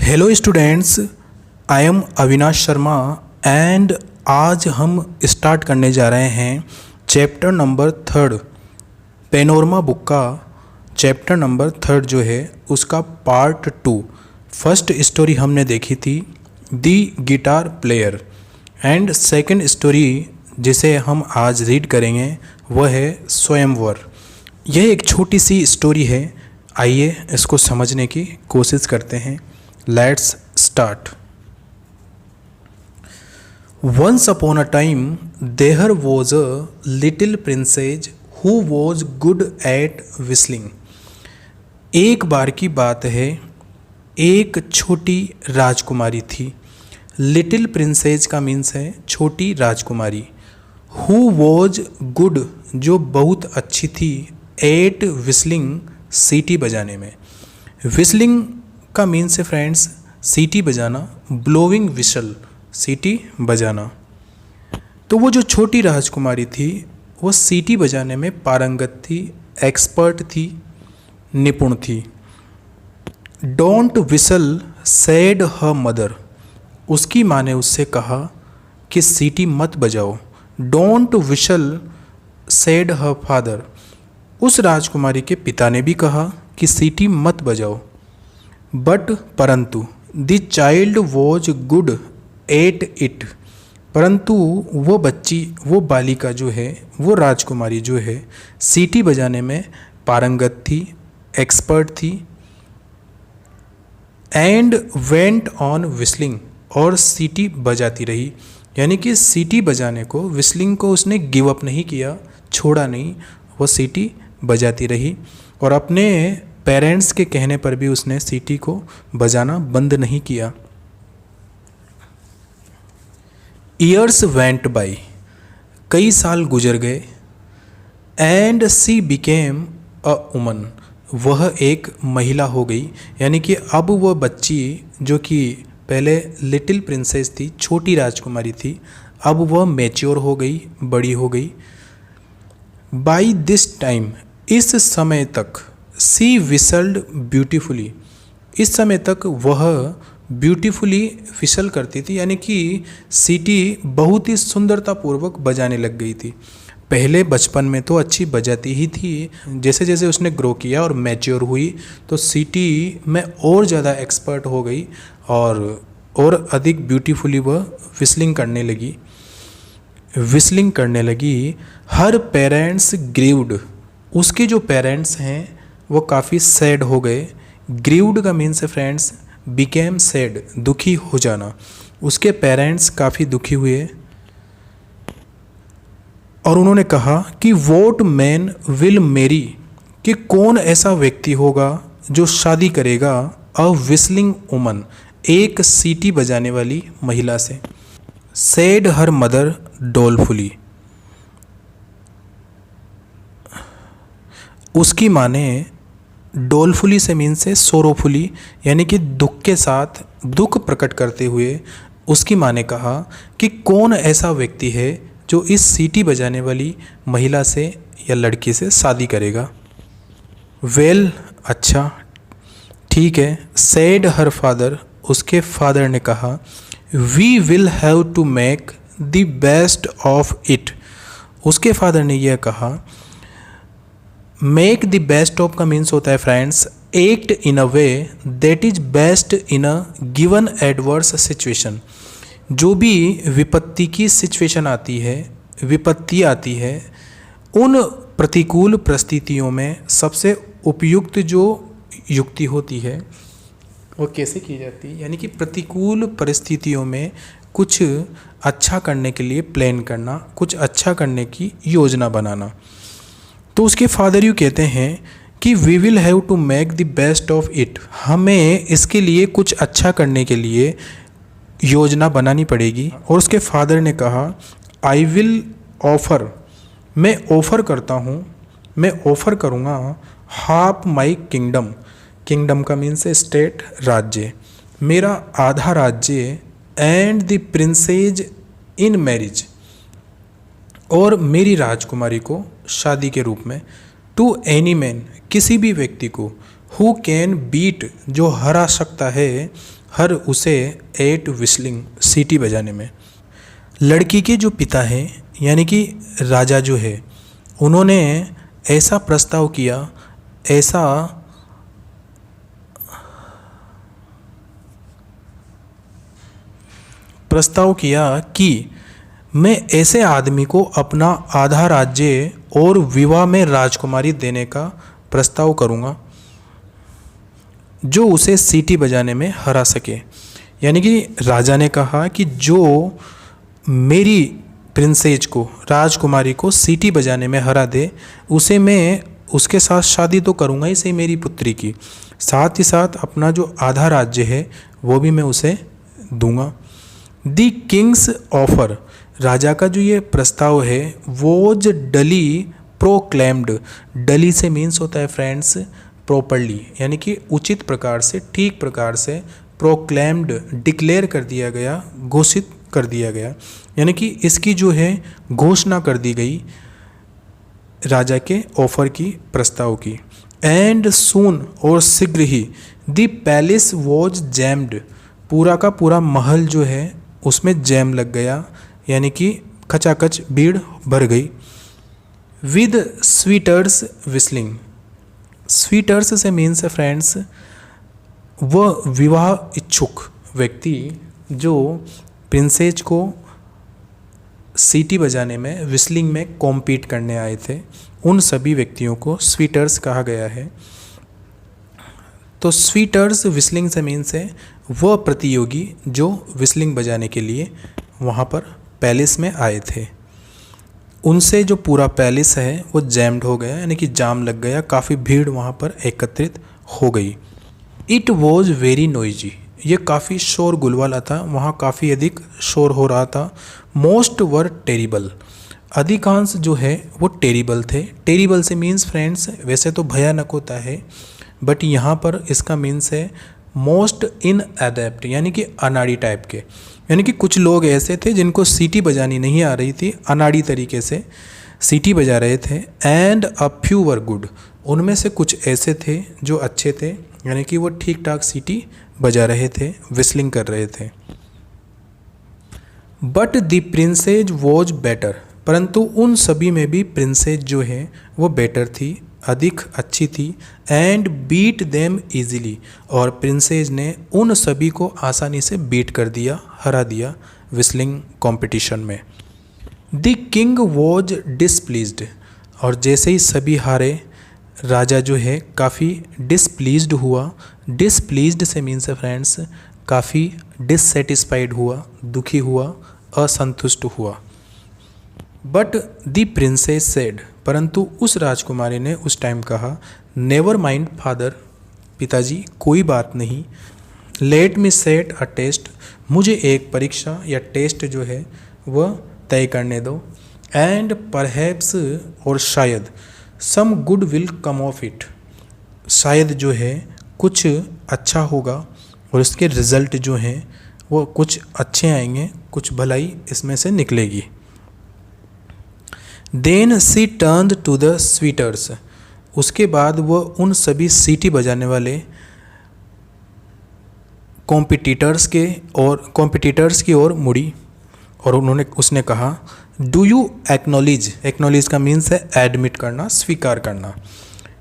Hello students, I am Avinash Sharma and आज हम start करने जा रहे हैं चैप्टर नंबर 3 पेनोरमा बुक का चैप्टर नंबर 3 जो है उसका पार्ट 2। फर्स्ट स्टोरी हमने देखी थी the guitar player and second story जिसे हम आज रीड करेंगे वह है स्वयंवर। यह एक छोटी सी स्टोरी है, आइए इसको समझने की कोशिश करते हैं। Let's start. Once upon a time, there was a little princess who was good at whistling. एक बार की बात है, एक छोटी राजकुमारी थी। लिटिल प्रिंसेस का मीन्स है छोटी राजकुमारी। Who was good जो बहुत अच्छी थी, at whistling सीटी बजाने में। whistling का मीन्स है फ्रेंड्स सीटी बजाना, ब्लोइंग विशल सीटी बजाना। तो वो जो छोटी राजकुमारी थी वो सीटी बजाने में पारंगत थी, एक्सपर्ट थी, निपुण थी। Don't whistle said her mother, उसकी माँ ने उससे कहा कि सीटी मत बजाओ। Don't we shall said her father, उस राजकुमारी के पिता ने भी कहा कि सीटी मत बजाओ। बट परंतु the child was good at it, परंतु वो बच्ची, वो बालिका जो है, वो राजकुमारी जो है सीटी बजाने में पारंगत थी, एक्सपर्ट थी। एंड वेंट ऑन विस्लिंग, और सीटी बजाती रही, यानी कि सीटी बजाने को, विस्लिंग को उसने गिव अप नहीं किया, छोड़ा नहीं, वो सीटी बजाती रही। और अपने पेरेंट्स के कहने पर भी उसने सीटी को बजाना बंद नहीं किया। ईयर्स वेंट बाई, कई साल गुजर गए। And C became a woman, वह एक महिला हो गई, यानी कि अब वह बच्ची जो कि पहले लिटिल प्रिंसेस थी, छोटी राजकुमारी थी, अब वह मैच्योर हो गई, बड़ी हो गई। बाई दिस टाइम, इस समय तक, सी विसल्ड ब्यूटीफुली, इस समय तक वह ब्यूटीफुली विसल करती थी, यानी कि सीटी बहुत ही सुंदरतापूर्वक बजाने लग गई थी। पहले बचपन में तो अच्छी बजाती ही थी, जैसे जैसे उसने ग्रो किया और मैच्योर हुई तो सीटी में और ज़्यादा एक्सपर्ट हो गई और अधिक ब्यूटीफुली वह विस्लिंग करने लगी। हर पेरेंट्स ग्रीव्ड, उसके जो पेरेंट्स हैं वो काफ़ी सैड हो गए। ग्रीव्ड का मीन्स है फ्रेंड्स बिकेम सैड, दुखी हो जाना। उसके पेरेंट्स काफ़ी दुखी हुए और उन्होंने कहा कि वॉट मैन विल मैरी, कि कौन ऐसा व्यक्ति होगा जो शादी करेगा अ विस्लिंग वुमन, एक सीटी बजाने वाली महिला से। सैड हर मदर डोलफुली, उसकी माँ ने, डोलफुली से मीन से सोरोफुली, यानी कि दुख के साथ, दुख प्रकट करते हुए उसकी माँ ने कहा कि कौन ऐसा व्यक्ति है जो इस सीटी बजाने वाली महिला से या लड़की से शादी करेगा। वेल, अच्छा, ठीक है। सैड हर फादर, उसके फादर ने कहा we will have to make the best of it, उसके फादर ने यह कहा। मेक द बेस्ट ऑफ का मीन्स होता है friends act in a way that is best in a given adverse situation, जो भी विपत्ति की सिचुएशन आती है, विपत्ति आती है, उन प्रतिकूल परिस्थितियों में सबसे उपयुक्त जो युक्ति होती है वो कैसे की जाती है, यानी कि प्रतिकूल परिस्थितियों में कुछ अच्छा करने के लिए प्लान करना, कुछ अच्छा करने की योजना बनाना। तो उसके फादर यूँ कहते हैं कि we will have to make the best of it, हमें इसके लिए कुछ अच्छा करने के लिए योजना बनानी पड़ेगी। और उसके फादर ने कहा आई विल ऑफ़र, मैं ऑफ़र करता हूँ, मैं ऑफ़र करूँगा हाफ माई किंगडम, किंगडम का मीन्स है स्टेट, राज्य, मेरा आधा राज्य, and the princess in marriage, और मेरी राजकुमारी को शादी के रूप में, टू एनी मैन, किसी भी व्यक्ति को, हु कैन बीट, जो हरा सकता है, हर उसे 8 विस्लिंग सीटी बजाने में। लड़की के जो पिता हैं यानी कि राजा जो है, उन्होंने ऐसा प्रस्ताव किया, ऐसा प्रस्ताव किया कि मैं ऐसे आदमी को अपना आधा राज्य और विवाह में राजकुमारी देने का प्रस्ताव करूंगा जो उसे सीटी बजाने में हरा सके। यानी कि राजा ने कहा कि जो मेरी प्रिंसेस को, राजकुमारी को सीटी बजाने में हरा दे, उसे मैं उसके साथ शादी तो करूंगा ही सही मेरी पुत्री की, साथ ही साथ अपना जो आधा राज्य है वो भी मैं उसे दूंगा। द किंग्स ऑफर, राजा का जो ये प्रस्ताव है वॉज डली प्रोक्लेम्ड। डली से मीन्स होता है फ्रेंड्स प्रॉपरली, यानी कि उचित प्रकार से, ठीक प्रकार से, प्रोक्लेम्ड डिक्लेयर कर दिया गया, घोषित कर दिया गया, यानी कि इसकी जो है घोषणा कर दी गई राजा के ऑफर की, प्रस्ताव की। एंड सून, और शीघ्र ही, द पैलेस वॉज जैम्ड, पूरा का पूरा महल जो है उसमें जैम लग गया, यानी कि खचाखच भीड़ भर गई। विद स्वीटर्स विस्लिंग, स्वीटर्स से मीन्स है फ्रेंड्स वह विवाह इच्छुक व्यक्ति जो प्रिंसेस को सीटी बजाने में, विस्लिंग में कॉम्पीट करने आए थे, उन सभी व्यक्तियों को स्वीटर्स कहा गया है। तो स्वीटर्स विस्लिंग से मीन्स है वह प्रतियोगी जो विस्लिंग बजाने के लिए वहाँ पर पैलेस में आए थे, उनसे जो पूरा पैलेस है वो जैम्ड हो गया, यानी कि जाम लग गया, काफ़ी भीड़ वहाँ पर एकत्रित हो गई। इट वॉज वेरी नॉइजी, ये काफ़ी शोर गुल वाला था, वहाँ काफ़ी अधिक शोर हो रहा था। मोस्ट वर टेरिबल, अधिकांश जो है वो टेरिबल थे। टेरिबल से मीन्स फ्रेंड्स वैसे तो भयानक होता है, बट यहाँ पर इसका मीन्स है मोस्ट इन एडेप्ट, यानी कि अनाड़ी टाइप के, यानी कि कुछ लोग ऐसे थे जिनको सीटी बजानी नहीं आ रही थी, अनाड़ी तरीके से सीटी बजा रहे थे। And a few were good, उनमें से कुछ ऐसे थे जो अच्छे थे, यानी कि वो ठीक ठाक सीटी बजा रहे थे, विस्लिंग कर रहे थे। But the princess was better, परंतु उन सभी में भी प्रिंसेस जो है वो बेटर थी, अधिक अच्छी थी। एंड बीट देम ईजिली, और प्रिंसेस ने उन सभी को आसानी से बीट कर दिया, हरा दिया विस्लिंग कंपटीशन में। द किंग वॉज डिसप्लीज्ड, और जैसे ही सभी हारे राजा जो है काफ़ी डिसप्लीज्ड हुआ। डिसप्लीज्ड से मीन्स है फ्रेंड्स काफ़ी डिससेटिस्फाइड हुआ, दुखी हुआ, असंतुष्ट हुआ। बट द प्रिंसेस सेड, परंतु उस राजकुमारी ने उस टाइम कहा, नेवर माइंड फादर, पिताजी कोई बात नहीं, let me set a test, मुझे एक परीक्षा या टेस्ट जो है वह तय करने दो। एंड परहैप्स, और शायद, some good will come of it, शायद जो है कुछ अच्छा होगा और इसके रिजल्ट जो हैं वो कुछ अच्छे आएंगे, कुछ भलाई इसमें से निकलेगी। Then she turned to the suitors, उसके बाद वह उन सभी सीटी बजाने वाले कॉम्पिटिटर्स की ओर मुड़ी और उसने कहा, डू यू एक्नॉलेज, एक्नॉलेज का मीन्स है एडमिट करना, स्वीकार करना।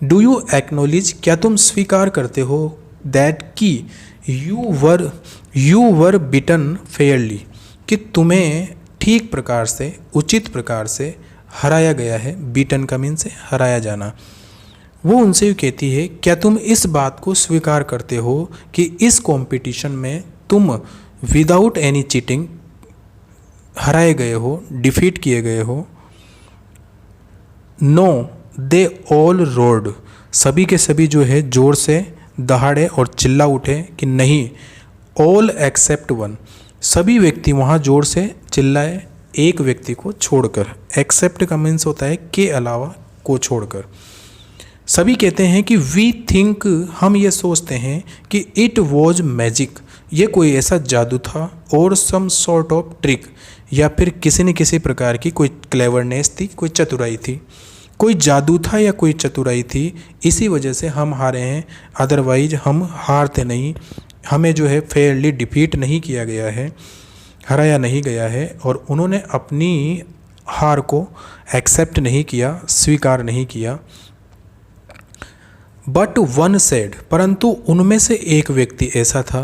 डू यू एक्नॉलेज, क्या तुम स्वीकार करते हो, दैट कि यू वर बिटन फेयरली, कि तुम्हें ठीक प्रकार से, उचित प्रकार से हराया गया है। बीटन का मीन्स है हराया जाना। वो उनसे ये कहती है, क्या तुम इस बात को स्वीकार करते हो कि इस कंपटीशन में तुम विदाउट एनी चीटिंग हराए गए हो, डिफीट किए गए हो। नो, दे ऑल रोड, सभी के सभी जो है जोर से दहाड़े और चिल्ला उठे कि नहीं। ऑल एक्सेप्ट वन, सभी व्यक्ति वहाँ जोर से चिल्लाए एक व्यक्ति को छोड़कर। एक्सेप्ट का मीन्स होता है के अलावा, को छोड़कर। सभी कहते हैं कि वी थिंक, हम ये सोचते हैं कि इट वॉज मैजिक, ये कोई ऐसा जादू था, और सम सॉर्ट ऑफ ट्रिक, या फिर किसी न किसी प्रकार की कोई क्लेवरनेस थी, कोई चतुराई थी, कोई जादू था या कोई चतुराई थी, इसी वजह से हम हारे हैं, अदरवाइज हम हारते नहीं। हमें जो है फेयरली डिफीट नहीं किया गया है, हराया नहीं गया है, और उन्होंने अपनी हार को एक्सेप्ट नहीं किया, स्वीकार नहीं किया। बट वन सेड, परंतु उनमें से एक व्यक्ति ऐसा था,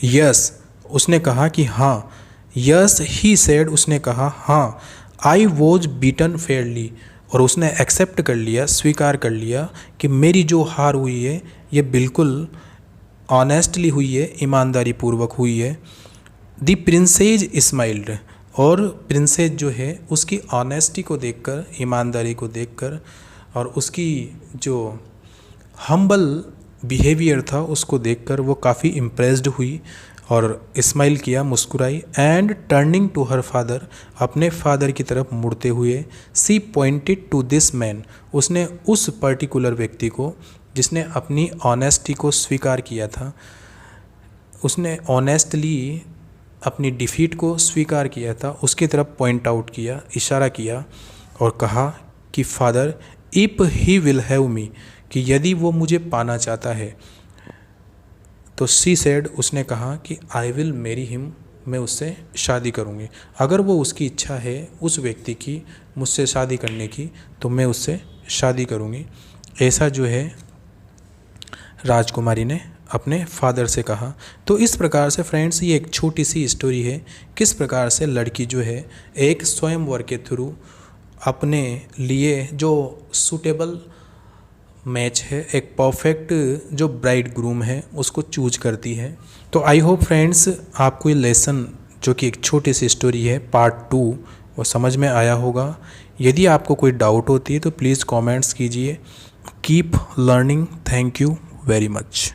यस, उसने कहा कि हाँ, यस ही सेड, उसने कहा हाँ, आई वॉज बीटन फेयरली, और उसने एक्सेप्ट कर लिया, स्वीकार कर लिया कि मेरी जो हार हुई है ये बिल्कुल ऑनेस्टली हुई है, ईमानदारी पूर्वक हुई है। द प्रिंसेज स्माइल्ड, और प्रिंसेज जो है उसकी ऑनेस्टी को देखकर, ईमानदारी को देखकर, और उसकी जो हम्बल बिहेवियर था उसको देखकर वो काफ़ी इम्प्रेस्ड हुई और स्माइल किया, मुस्कुराई। And turning to her father, अपने फादर की तरफ मुड़ते हुए, she pointed to this man, उसने उस पर्टिकुलर व्यक्ति को जिसने अपनी ऑनेस्टी को स्वीकार किया था, उसने ऑनेस्टली अपनी डिफीट को स्वीकार किया था, उसकी तरफ पॉइंट आउट किया, इशारा किया और कहा कि father, if he will have me, कि यदि वो मुझे पाना चाहता है, तो सी सेड, उसने कहा कि आई विल मैरी हिम, मैं उससे शादी करूँगी। अगर वो उसकी इच्छा है उस व्यक्ति की मुझसे शादी करने की, तो मैं उससे शादी करूँगी। ऐसा जो है राजकुमारी ने अपने फादर से कहा। तो इस प्रकार से फ्रेंड्स ये एक छोटी सी स्टोरी है, किस प्रकार से लड़की जो है एक स्वयंवर के थ्रू अपने लिए जो सूटेबल मैच है, एक परफेक्ट जो ब्राइड ग्रूम है, उसको चूज करती है। तो आई होप फ्रेंड्स आपको ये लेसन जो कि एक छोटी सी स्टोरी है पार्ट 2 वो समझ में आया होगा। यदि आपको कोई डाउट होती है तो प्लीज़ कमेंट्स कीजिए। Keep learning. Thank you very much.